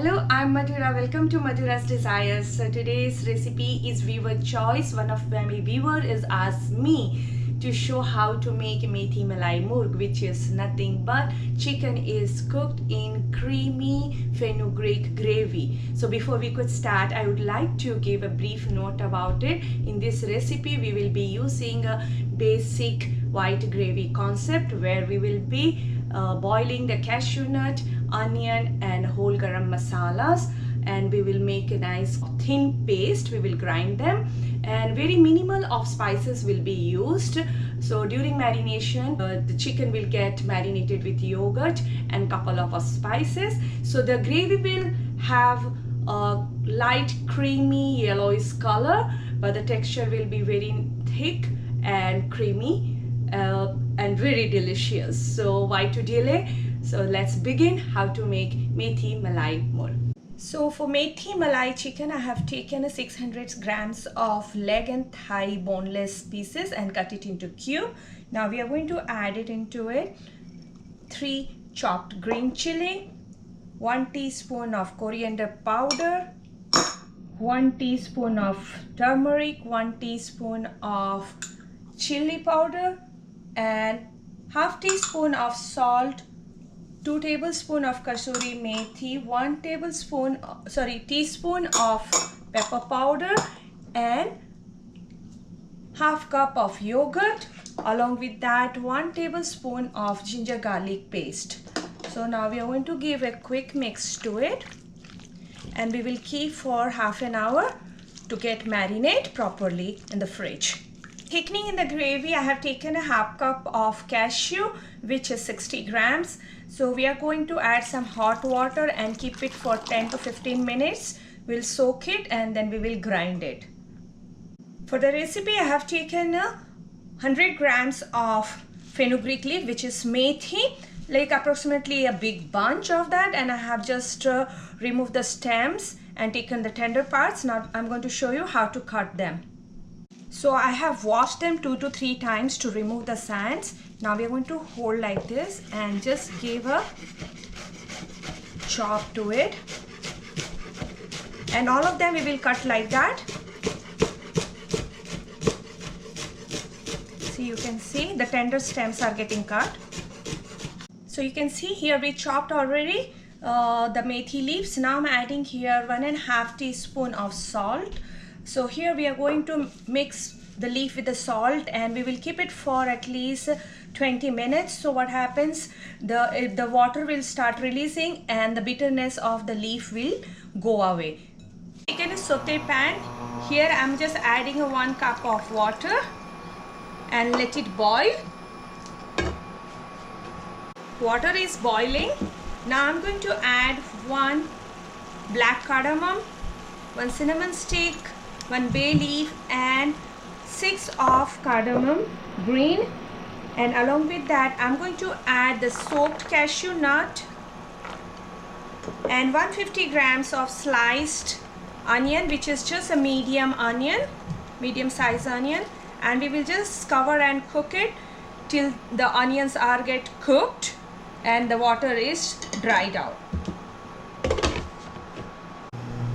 Hello, I'm Madhura. Welcome to Madhura's Desires. So today's recipe is viewer choice. One of my viewer is asked me to show how to make methi malai murg, which is nothing but chicken is cooked in creamy fenugreek gravy. So before we could start, I would like to give a brief note about it. In this recipe, we will be using a basic white gravy concept where we will be boiling the cashew nut, onion and whole garam masalas, and we will make a nice thin paste. We will grind them and very minimal of spices will be used. So during marination, the chicken will get marinated with yogurt and couple of spices. So the gravy will have a light creamy yellowish color, but the texture will be very thick and creamy and very delicious. So why to delay? So let's begin how to make methi malai murg. So for methi malai chicken, I have taken 600 grams of leg and thigh boneless pieces and cut it into cube. Now we are going to add it into it 3 chopped green chili, 1 teaspoon of coriander powder, 1 teaspoon of turmeric, 1 teaspoon of chili powder, and half teaspoon of salt, 2 tablespoons of kasuri methi, 1 teaspoon of pepper powder, and half cup of yogurt. Along with that, 1 tablespoon of ginger garlic paste. So now we are going to give a quick mix to it, and we will keep for half an hour to get marinate properly in the fridge. Thickening in the gravy, I have taken a half cup of cashew, which is 60 grams. So we are going to add some hot water and keep it for 10 to 15 minutes. We'll soak it and then we will grind it. For the recipe, I have taken 100 grams of fenugreek leaf, which is methi, like approximately a big bunch of that, and I have just removed the stems and taken the tender parts. Now I'm going to show you how to cut them. So I have washed them 2 to 3 times to remove the sands. Now we are going to hold like this and just give a chop to it. And all of them we will cut like that. See, you can see the tender stems are getting cut. So you can see here we chopped already the methi leaves. Now I'm adding here 1.5 teaspoon of salt. So here we are going to mix the leaf with the salt and we will keep it for at least 20 minutes. So what happens, the water will start releasing and the bitterness of the leaf will go away. Taken a saute pan. Here I am just adding 1 cup of water and let it boil. Water is boiling. Now I'm going to add 1 black cardamom, 1 cinnamon stick, 1 bay leaf, and 6 of cardamom green. And along with that, I'm going to add the soaked cashew nut and 150 grams of sliced onion, which is just a medium size onion, and we will just cover and cook it till the onions are get cooked and the water is dried out.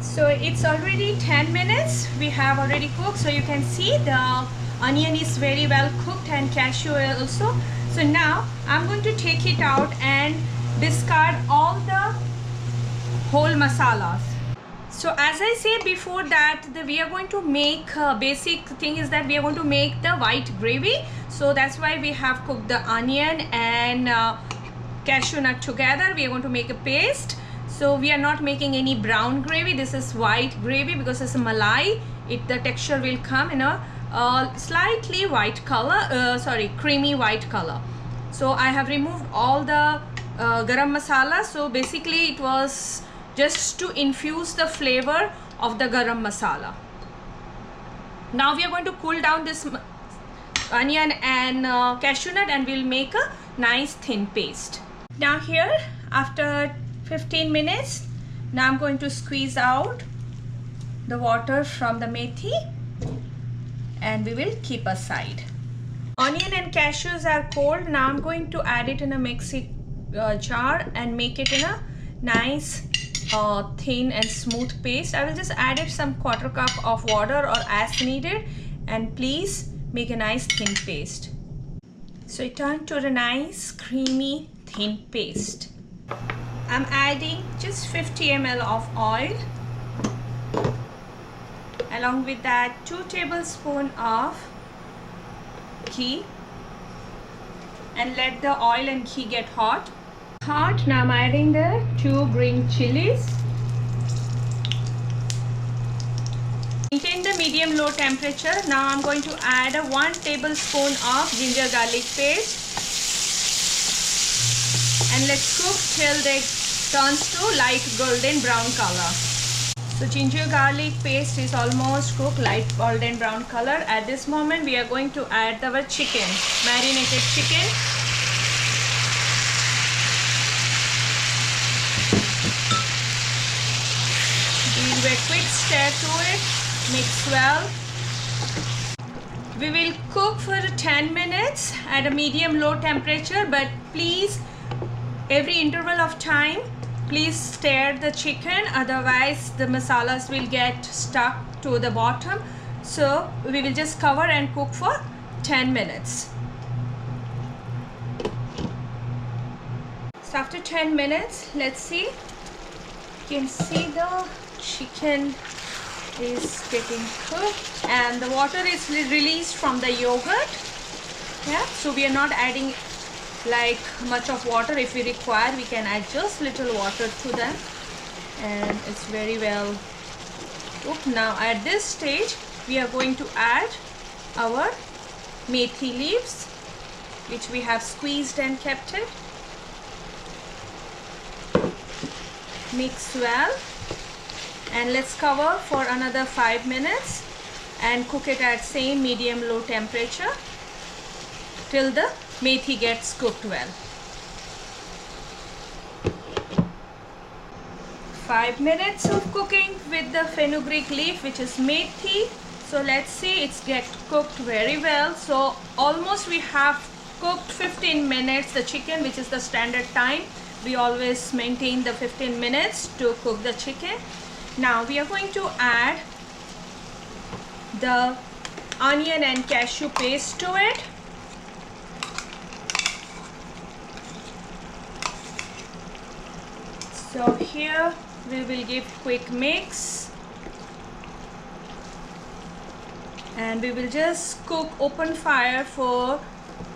So it's already 10 minutes. We have already cooked. So you can see the onion is very well cooked and cashew also. So now I'm going to take it out and discard all the whole masalas. So as I said before that, we are going to make basic thing is that we are going to make the white gravy. So that's why we have cooked the onion and cashew nut together. We are going to make a paste. So we are not making any brown gravy. This is white gravy because it's a malai. The texture will come in a slightly white color, creamy white color. So I have removed all the garam masala. So basically it was just to infuse the flavor of the garam masala. Now we are going to cool down this onion and cashew nut and we'll make a nice thin paste. Now here, after 15 minutes, now I'm going to squeeze out the water from the methi and we will keep aside. Onion and cashews are cold. Now I'm going to add it in a mixing jar and make it in a nice thin and smooth paste. I will just add it some quarter cup of water or as needed, and please make a nice thin paste. So it turned to a nice creamy thin paste. I'm adding just 50 ml of oil. Along with that 2 tablespoons of ghee, and let the oil and ghee get hot. Now I'm adding the 2 green chilies. Maintain the medium low temperature. Now I'm going to add a 1 tablespoon of ginger garlic paste, and let's cook till it turns to light golden brown color. So ginger garlic paste is almost cooked light golden brown color. At this moment we are going to add our chicken, marinated chicken. Give a quick stir to it, mix well. We will cook for 10 minutes at a medium low temperature, but please every interval of time please stir the chicken, otherwise the masalas will get stuck to the bottom. So we will just cover and cook for 10 minutes. So after 10 minutes, let's see. You can see the chicken is getting cooked and the water is released from the yogurt. Yeah, so we are not adding like much of water. If we require, we can add just little water to them, and it's very well cooked. Now at this stage we are going to add our methi leaves, which we have squeezed and kept it. Mix well, and let's cover for another 5 minutes and cook it at same medium low temperature till the methi gets cooked well. 5 minutes of cooking with the fenugreek leaf, which is methi. So let's see, it's get cooked very well. So almost we have cooked 15 minutes the chicken, which is the standard time. We always maintain the 15 minutes to cook the chicken. Now we are going to add the onion and cashew paste to it. So here we will give quick mix, and we will just cook open fire for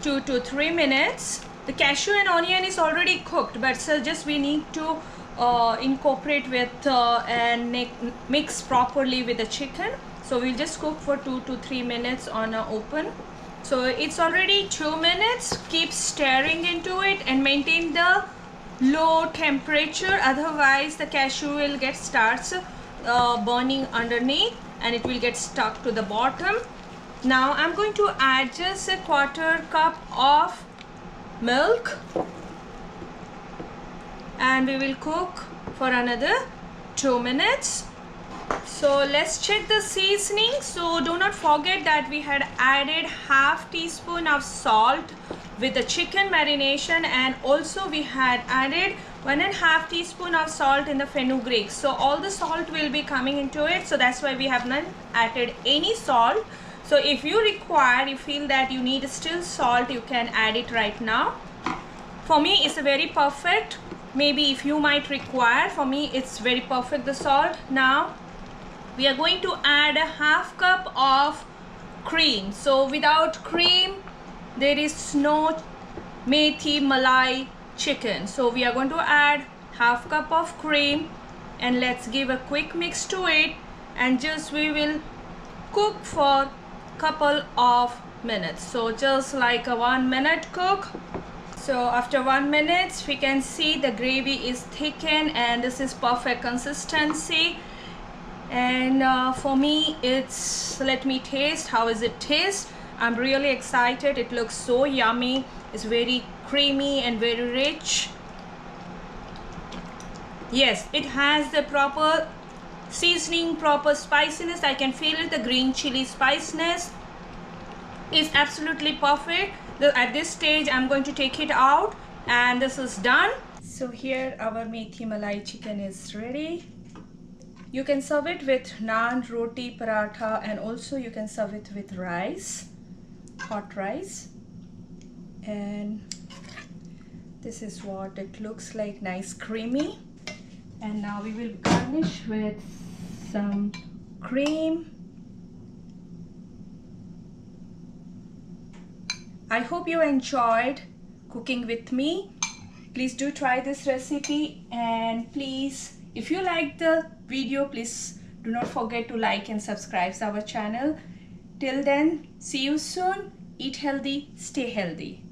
2 to 3 minutes. The cashew and onion is already cooked, but so just we need to incorporate with and mix properly with the chicken. So we'll just cook for 2 to 3 minutes on open. So it's already 2 minutes. Keep stirring into it and maintain the low temperature, otherwise the cashew will get starts burning underneath and it will get stuck to the bottom. Now I'm going to add just a quarter cup of milk, and we will cook for another 2 minutes. So let's check the seasoning. So do not forget that we had added half teaspoon of salt with the chicken marination, and also we had added 1.5 teaspoon of salt in the fenugreek. So all the salt will be coming into it, so that's why we have not added any salt. So if you require, you feel that you need still salt, you can add it right now. For me it's very perfect. Maybe if you might require, for me it's very perfect, the salt. Now we are going to add a half cup of cream. So without cream there is no methi malai chicken. So we are going to add half cup of cream, and let's give a quick mix to it, and just we will cook for couple of minutes. So just like a 1 minute cook. So after 1 minute we can see the gravy is thickened and this is perfect consistency. And for me it's, let me taste how is it taste. I'm really excited. It looks so yummy. It's very creamy and very rich. Yes, it has the proper seasoning, proper spiciness. I can feel it. The green chili spiciness is absolutely perfect. At this stage I'm going to take it out And this is done. So here our methi malai chicken is ready. You can serve it with naan, roti, paratha, and also you can serve it with rice, hot rice. And this is what it looks like, nice creamy. And now we will garnish with some cream. I hope you enjoyed cooking with me. Please do try this recipe, and please, if you like the video, please do not forget to like and subscribe to our channel. Till then, see you soon. Eat healthy, stay healthy.